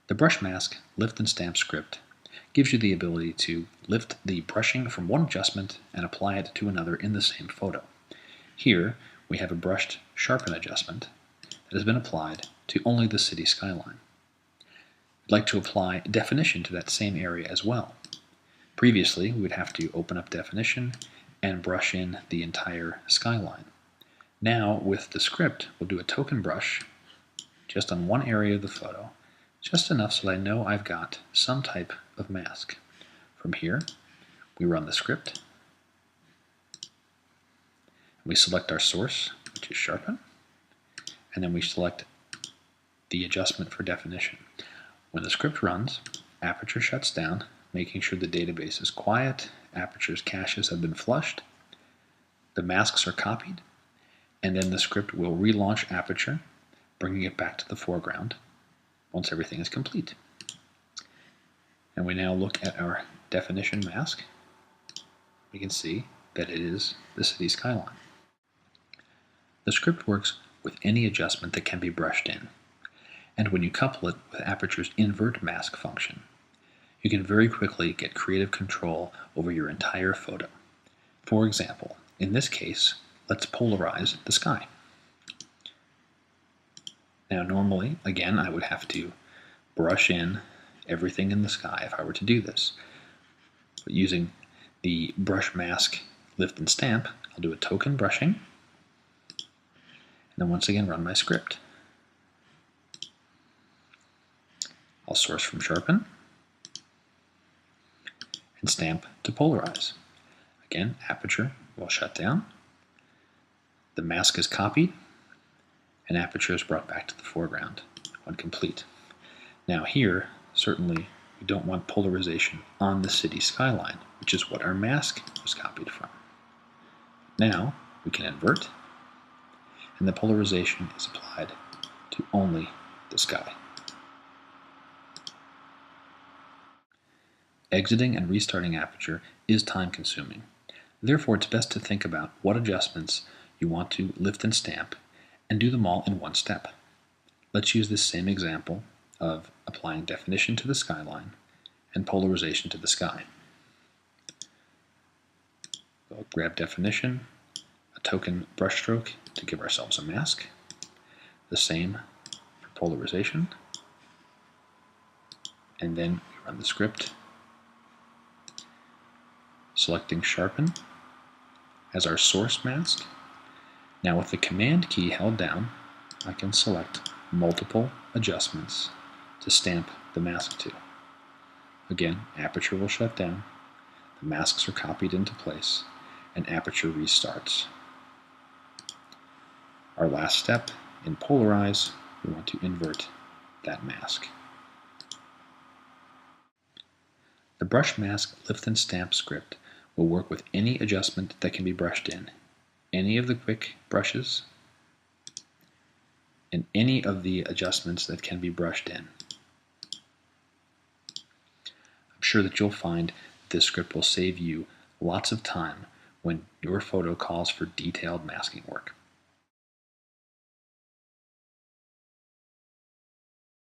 The brush mask lift and stamp script gives you the ability to lift the brushing from one adjustment and apply it to another in the same photo. Here we have a brushed sharpen adjustment that has been applied to only the city skyline. We'd like to apply definition to that same area as well. Previously, we would have to open up definition and brush in the entire skyline. Now, with the script, we'll do a token brush just on one area of the photo, just enough so that I know I've got some type of mask. From here, we run the script, we select our source, which is sharpen, and then we select the adjustment for definition. When the script runs, Aperture shuts down, making sure the database is quiet, Aperture's caches have been flushed, the masks are copied, and then the script will relaunch Aperture, bringing it back to the foreground once everything is complete. And we now look at our definition mask. We can see that it is the city skyline. The script works with any adjustment that can be brushed in, and when you couple it with Aperture's invert mask function, you can very quickly get creative control over your entire photo. For example, in this case, let's polarize the sky. Now normally, again, I would have to brush in everything in the sky if I were to do this. But using the brush mask lift and stamp, I'll do a token brushing, and then once again run my script. I'll source from sharpen and stamp to polarize. Again, Aperture will shut down, the mask is copied, and Aperture is brought back to the foreground when complete. Now here, certainly we don't want polarization on the city skyline, which is what our mask was copied from. Now we can invert, and the polarization is applied to only the sky. Exiting and restarting Aperture is time-consuming. Therefore, it's best to think about what adjustments you want to lift and stamp and do them all in one step. Let's use this same example of applying definition to the skyline and polarization to the sky. We'll grab definition, a token brushstroke to give ourselves a mask, the same for polarization, and then we run the script, selecting sharpen as our source mask. Now with the command key held down, I can select multiple adjustments to stamp the mask to. Again, Aperture will shut down, the masks are copied into place, and Aperture restarts. Our last step, in polarize, we want to invert that mask. The brush mask lift and stamp script will work with any adjustment that can be brushed in, any of the quick brushes, and any of the adjustments that can be brushed in. I'm sure that you'll find this script will save you lots of time when your photo calls for detailed masking work.